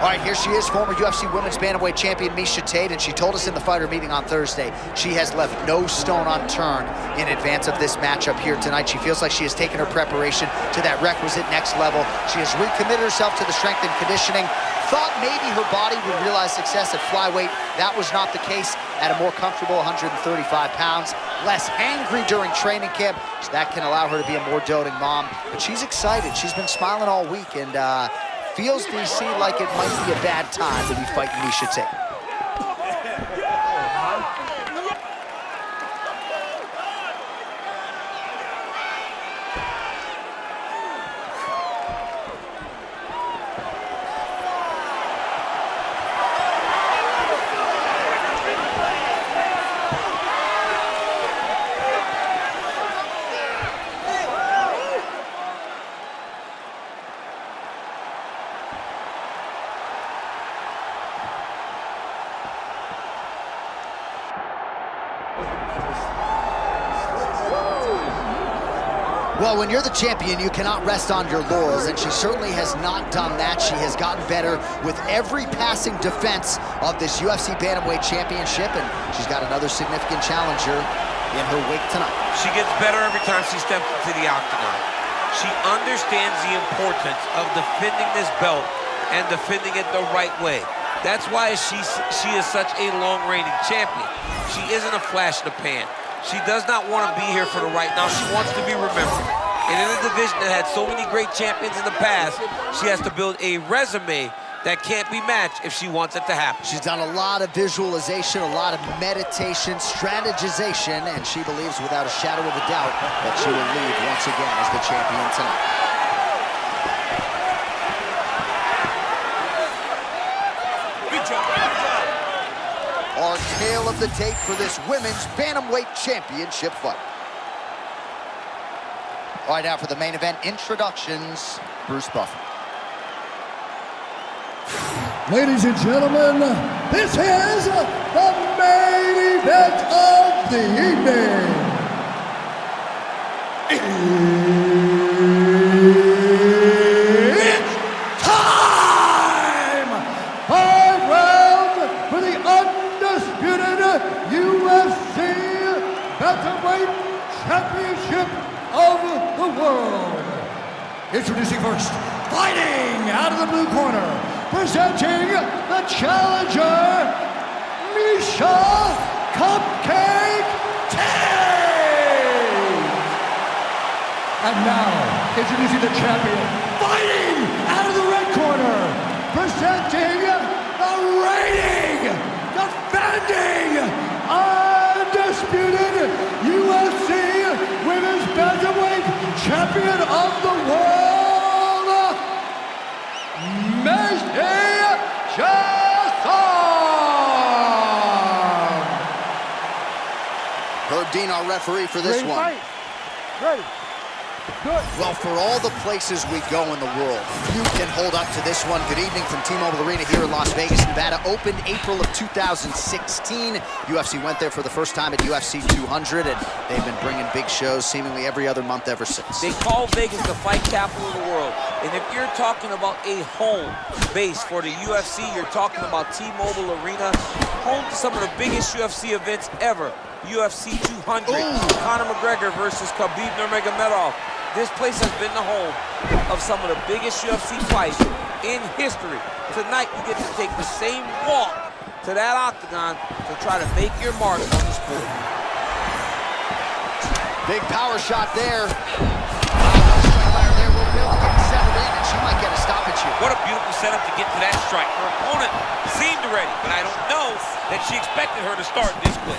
All right, here she is, former UFC Women's Bantamweight Champion Miesha Tate, and she told us in the fighter meeting on Thursday she has left no stone unturned in advance of this matchup here tonight. She feels like she has taken her preparation to that requisite next level. She has recommitted herself to the strength and conditioning. Thought maybe her body would realize success at flyweight. That was not the case at a more comfortable 135 pounds. Less angry during training camp, so that can allow her to be a more doting mom. But she's excited. She's been smiling all week, and feels DC like it might be a bad time to be fighting Miesha Tate. Well, when you're the champion, you cannot rest on your laurels, and she certainly has not done that. She has gotten better with every passing defense of this UFC Bantamweight Championship, and she's got another significant challenger in her wake tonight. She gets better every time she steps into the octagon. She understands the importance of defending this belt and defending it the right way. That's why she is such a long-reigning champion. She isn't a flash in the pan. She does not want to be here for the right now. She wants to be remembered. And in a division that had so many great champions in the past, she has to build a resume that can't be matched if she wants it to happen. She's done a lot of visualization, a lot of meditation, strategization, and she believes without a shadow of a doubt that she will lead once again as the champion tonight. Our tale of the tape for this Women's Bantamweight Championship fight. All right, now for the main event introductions, Bruce Buffer. Ladies and gentlemen, this is the main event of the evening. It's time! 5 rounds for the undisputed UFC Bantamweight Championship of the world. Introducing first, fighting out of the blue corner, presenting the challenger, Miesha Cupcake Tate! And now, introducing the champion, fighting out of the red corner, presenting the reigning, defending, undisputed UFC Women's Bantamweight Champion of the World, Macy Chiasson! Herb Dean, our referee for this one. Fight. Ready. Good. Well, for all the places we go in the world, few can hold up to this one. Good evening from T-Mobile Arena here in Las Vegas, Nevada. Opened April of 2016. UFC went there for the first time at UFC 200, and they've been bringing big shows seemingly every other month ever since. They call Vegas the fight capital of the world. And if you're talking about a home base for the UFC, you're talking about T-Mobile Arena, home to some of the biggest UFC events ever. UFC 200, Conor McGregor versus Khabib Nurmagomedov. This place has been the home of some of the biggest UFC fights in history. Tonight, you get to take the same walk to that octagon to try to make your mark on the sport. Big power shot there. Fire there will be able to get settled in, and she might get a stoppage here. What a beautiful setup to get to that strike. Her opponent seemed ready, but I don't know that she expected her to start this quick.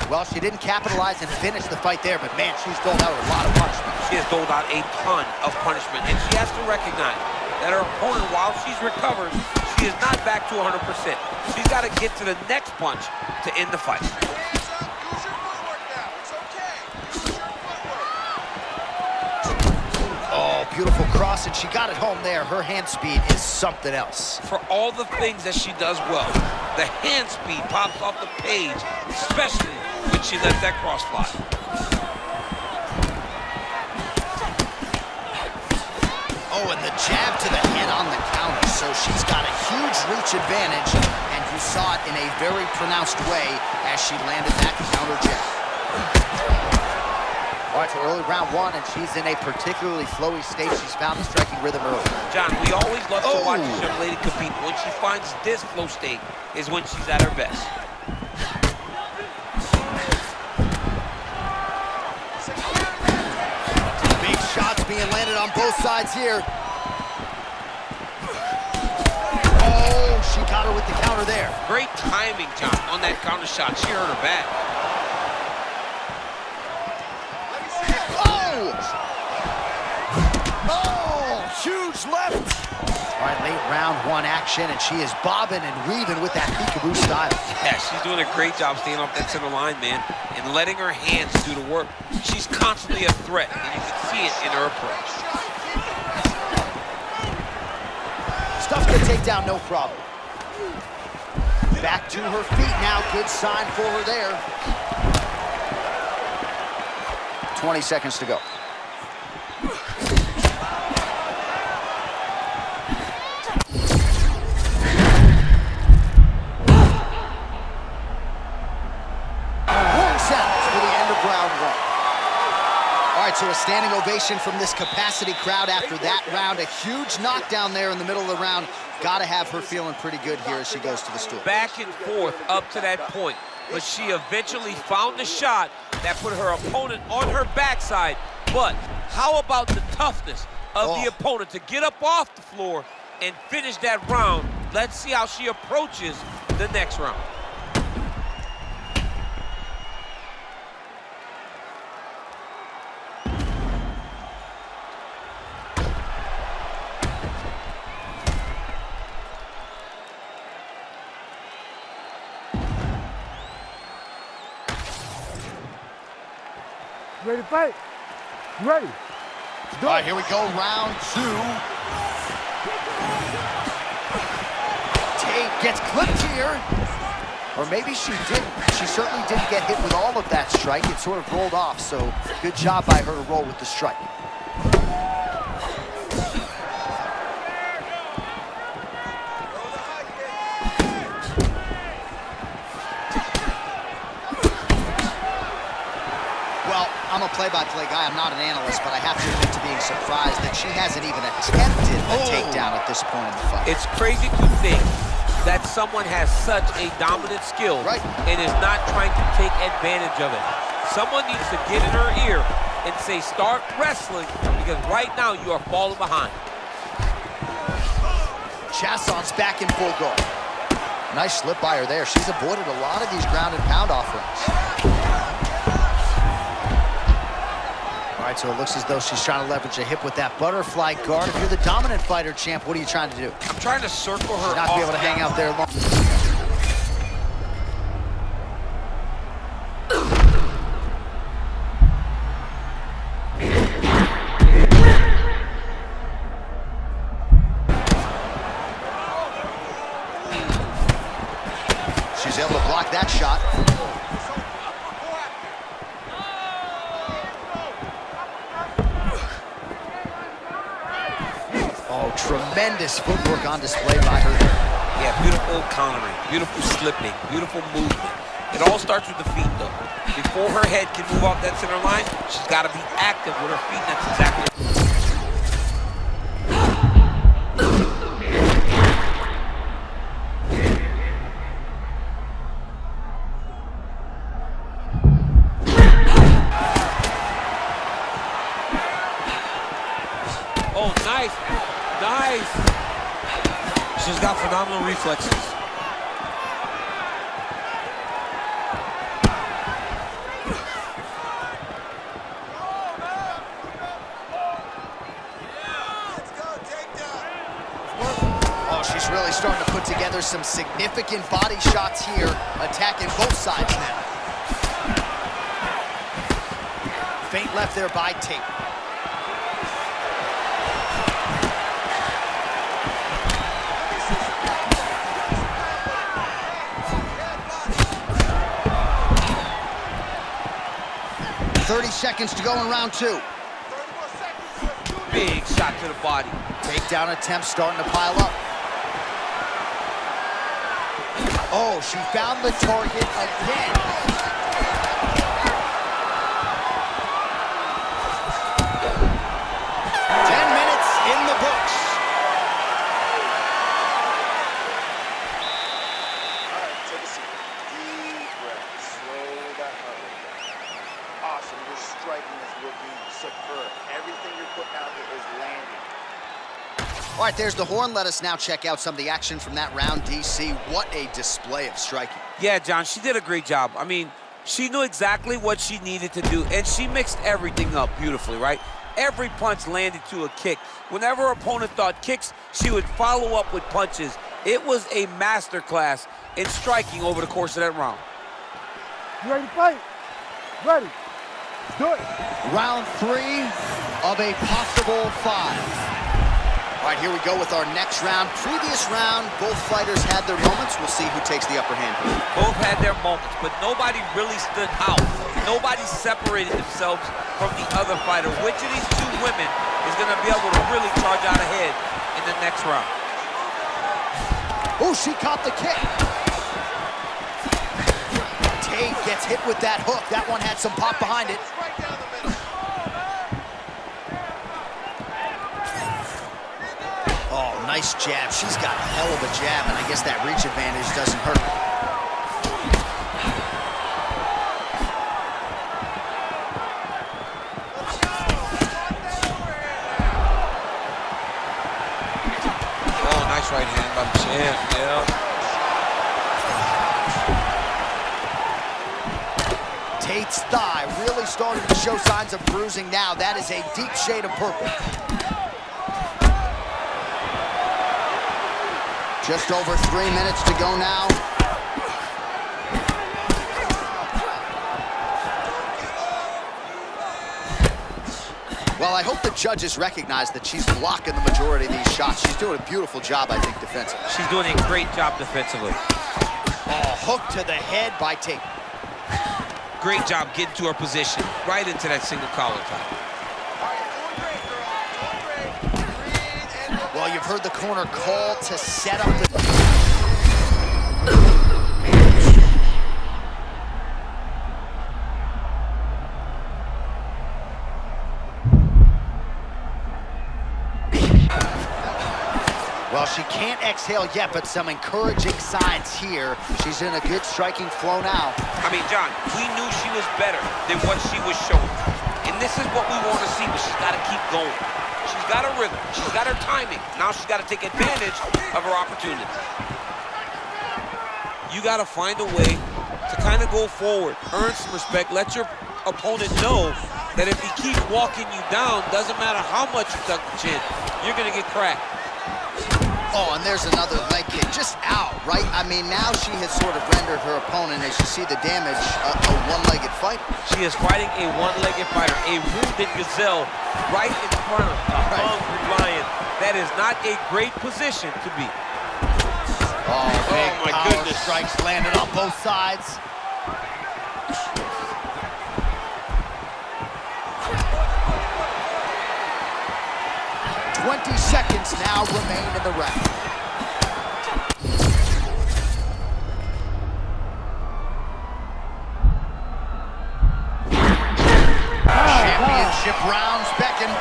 Well, she didn't capitalize and finish the fight there, but man, she's doled out a lot of punishment. She has doled out a ton of punishment, and she has to recognize that her opponent, while she's recovered, she is not back to 100%. She's got to get to the next punch to end the fight. Oh, beautiful cross, and she got it home there. Her hand speed is something else. For all the things that she does well, the hand speed pops off the page, especially when she lets that cross fly. Oh, and the jab to the head on the counter. So she's got a huge reach advantage, and you saw it in a very pronounced way as she landed that counter jab. All right, so early round one, and she's in a particularly flowy state. She's found the striking rhythm early. John, we always love to watch this young lady compete. When she finds this flow state is when she's at her best. Big shots being landed on both sides here. Oh, she got her with the counter there. Great timing, John, on that counter shot. She hurt her back. Huge left. All right, late round one action, and she is bobbing and weaving with that peekaboo style. Yeah, she's doing a great job staying off that center line, man, and letting her hands do the work. She's constantly a threat, and you can see it in her approach. Stuff the takedown, no problem. Back to her feet now. Good sign for her there. 20 seconds to go. So a standing ovation from this capacity crowd after that round. A huge knockdown there in the middle of the round. Got to have her feeling pretty good here as she goes to the stool. Back and forth up to that point, but she eventually found the shot that put her opponent on her backside. But how about the toughness of the opponent to get up off the floor and finish that round? Let's see how she approaches the next round. Ready to fight? Ready. All right, here we go, round two. Tate gets clipped here. Or maybe she didn't. She certainly didn't get hit with all of that strike. It sort of rolled off, so good job by her to roll with the strike. I'm a play-by-play guy. I'm not an analyst, but I have to admit to being surprised that she hasn't even attempted a takedown at this point in the fight. It's crazy to think that someone has such a dominant skill and is not trying to take advantage of it. Someone needs to get in her ear and say, start wrestling, because right now you are falling behind. Chiasson's back in full guard. Nice slip by her there. She's avoided a lot of these ground and pound offerings. All right, so it looks as though she's trying to leverage a hip with that butterfly guard. If you're the dominant fighter, champ, what are you trying to do? I'm trying to circle her not off. Be able to hang out there long. She's able to block that shot. Tremendous footwork on display by her. Yeah, beautiful countering, beautiful slipping, beautiful movement. It all starts with the feet, though. Before her head can move off that center line, she's got to be active with her feet. That's exactly. Oh, nice. Nice. She's got phenomenal reflexes. Oh, she's really starting to put together some significant body shots here, attacking both sides now. Feint left there by Tate. .30 seconds to go in round two. big shot to the body. Takedown attempt starting to pile up. Oh, she found the target again. In the books. All right, take a seat. Deep breath. Slow that heart rate down. Awesome. Your striking is looking superb. Everything you're putting out there is landing. All right, there's the horn. Let us now check out some of the action from that round, DC. What a display of striking. Yeah, John, she did a great job. I mean, she knew exactly what she needed to do, and she mixed everything up beautifully, right? Every punch landed to a kick. Whenever her opponent thought kicks, she would follow up with punches. It was a masterclass in striking over the course of that round. You ready to fight? Ready. Let's do it. Round 3 of a possible 5. All right, here we go with our next round. Previous round, both fighters had their moments. We'll see who takes the upper hand. Both had their moments, but nobody really stood out. Nobody separated themselves from the other fighter. Which of these two women is going to be able to really charge out ahead in the next round? Oh, she caught the kick. Tate gets hit with that hook. That one had some pop behind it. Oh, nice jab. She's got a hell of a jab, and I guess that reach advantage doesn't hurt her. Oh, nice right hand by the chin, yeah. Tate's thigh really starting to show signs of bruising now. That is a deep shade of purple. Just over 3 minutes to go now. Well, I hope the judges recognize that she's blocking the majority of these shots. She's doing a beautiful job, I think, defensively. She's doing a great job defensively. Oh, hook to the head by Tate. Great job getting to her position, right into that single collar tie. Well, you've heard the corner call to set up the... Well, she can't exhale yet, but some encouraging signs here. She's in a good striking flow now. I mean, John, we knew she was better than what she was showing. And this is what we want to see, but she's got to keep going. She's got her rhythm. She's got her timing. Now she's got to take advantage of her opportunity. You got to find a way to kind of go forward, earn some respect, let your opponent know that if he keeps walking you down, doesn't matter how much you tuck the chin, you're going to get cracked. Oh, and there's another leg kick, just out, right? I mean, now she has sort of rendered her opponent, as you see the damage, a one-legged fighter. She is fighting a one-legged fighter, a wounded gazelle right in front of a hungry lion. That is not a great position to be. Oh, big my power goodness. strikes landed on both sides. "20 seconds now remain in the round. Championship rounds beckon. All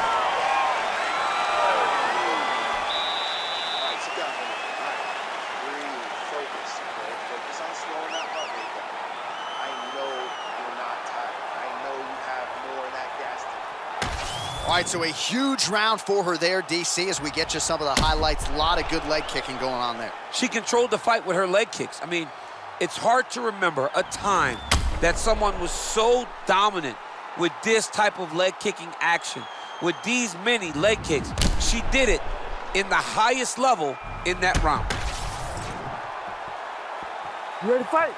right, sit down. All right. Breathe. Focus. Okay? Focus on slowing that heart rate down. I know you're not tired. I know you have more of that gas tank. All right, so a huge round for her there, DC, as we get you some of the highlights. A lot of good leg kicking going on there. She controlled the fight with her leg kicks. I mean, it's hard to remember a time that someone was so dominant with this type of leg kicking action, with these many leg kicks. She did it in the highest level in that round. You ready to fight?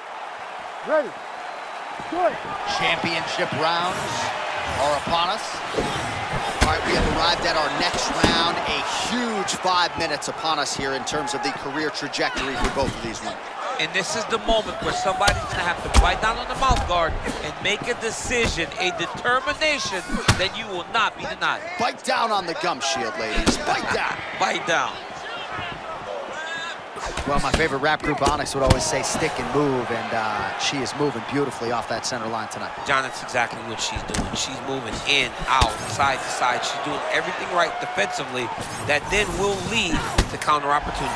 Ready. Good. Championship rounds are upon us. All right, we have arrived at our next round. A huge 5 minutes upon us here in terms of the career trajectory for both of these women. And this is the moment where somebody's going to have to bite down on the mouth guard and make a decision, a determination that you will not be denied. Bite down on the gum shield, ladies. Bite down. Bite down. Well, my favorite rap group, Onyx, would always say stick and move, and she is moving beautifully off that center line tonight. John, that's exactly what she's doing. She's moving in, out, side to side. She's doing everything right defensively that then will lead to counter opportunity.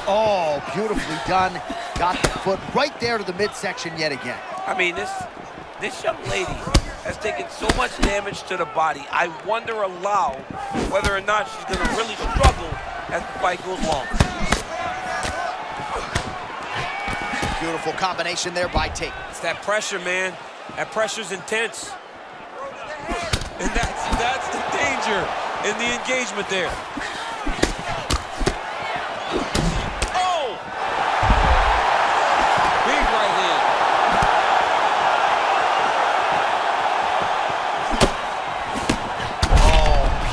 Oh, beautifully done. Got the foot right there to the midsection yet again. I mean, this young lady has taken so much damage to the body. I wonder aloud whether or not she's going to really struggle as the fight goes long. Beautiful combination there by Tate. It's that pressure, man. That pressure's intense. And that's the danger in the engagement there. Oh! Big right hand.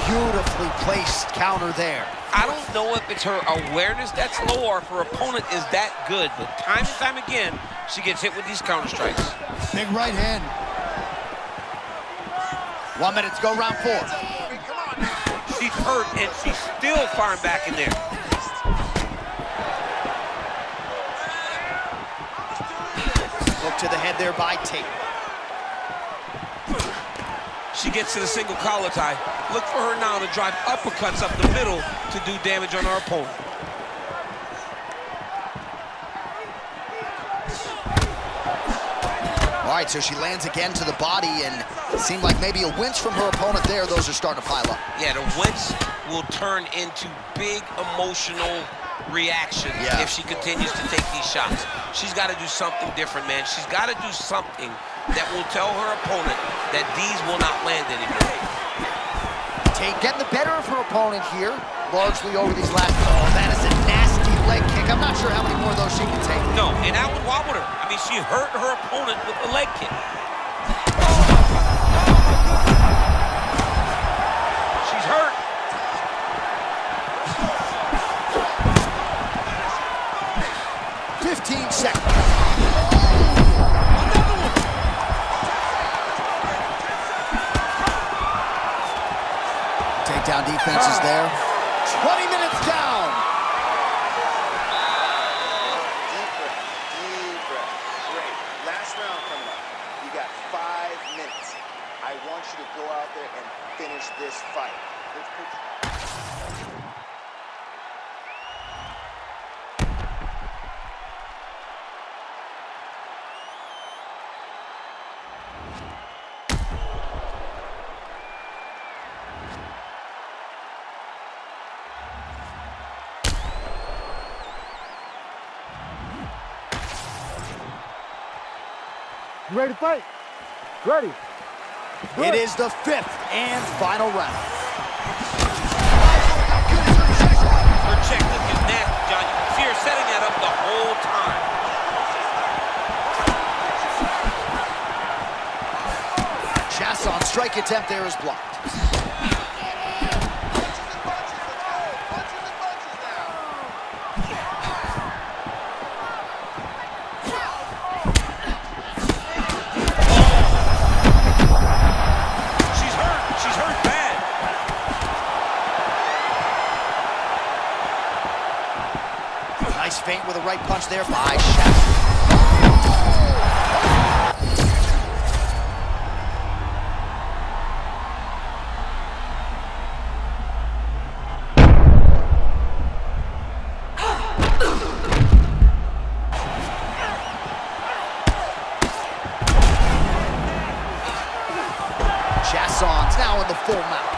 Beautifully placed counter there. I don't know if it's her awareness that's low or if her opponent is that good, but time and time again, she gets hit with these counter strikes. Big right hand. 1 minute to go, round 4. She's hurt and she's still firing back in there. Look to the head there by Tate. She gets to the single collar tie. Look for her now to drive uppercuts up the middle to do damage on her opponent. All right, so she lands again to the body, and it seemed like maybe a winch from her opponent there. Those are starting to pile up. Yeah, the winch will turn into big emotional reaction if she continues to take these shots. She's got to do something different, man. She's got to do something that will tell her opponent that these will not land anymore. Tate getting the better of her opponent here, largely over these last. Oh, that is a nasty leg kick. I'm not sure how many more of those she can take. No, and that would wobble her. I mean, she hurt her opponent with a leg kick. She's hurt. Seconds. Takedown defense is there. 20 minutes down. Deep breath. Great. Last round coming up. You got 5 minutes. I want you to go out there and finish this fight. Let's put You ready to fight? Ready. It is the 5th and final round. Her check looking nasty, John. You can see her setting that up the whole time. Chiasson strike attempt there is blocked. Nice feint with a right punch there by Chiasson. Chiasson's now in the full mount.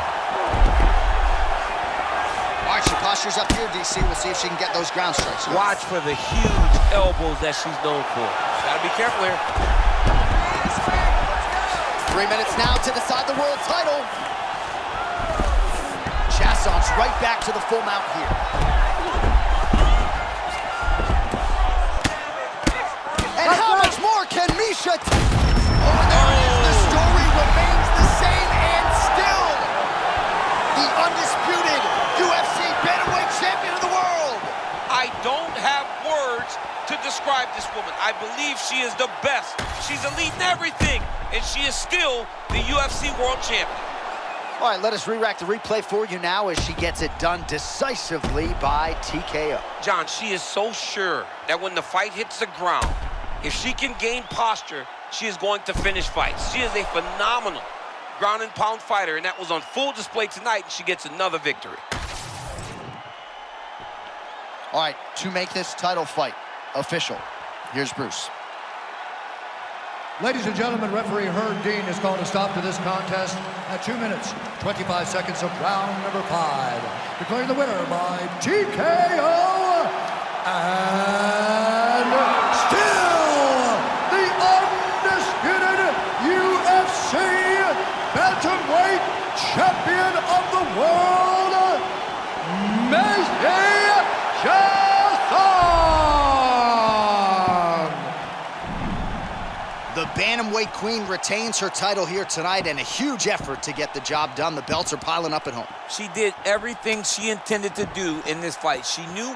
All right, she postures up here, DC. We'll see if she can get those ground strikes. Watch for the huge elbows that she's known for. Gotta be careful here. 3 minutes now to decide the world title. Chiasson's right back to the full mount here. And how much more can Miesha Tate? Oh, and there it is. The story remains the same. have words to describe this woman. I believe she is the best. She's elite in everything, and she is still the UFC World Champion. All right, let us re-rack the replay for you now as she gets it done decisively by TKO. John, she is so sure that when the fight hits the ground, if she can gain posture, she is going to finish fights. She is a phenomenal ground and pound fighter, and that was on full display tonight, and she gets another victory. All right, to make this title fight official, here's Bruce. Ladies and gentlemen, referee Herb Dean has called a stop to this contest at 2 minutes, 25 seconds of round number 5. Declaring the winner by TKO, and still the undisputed UFC bantamweight champion of the world, Macy Chiasson. The Bantamweight Queen retains her title here tonight, and a huge effort to get the job done. The belts are piling up at home. She did everything she intended to do in this fight. She knew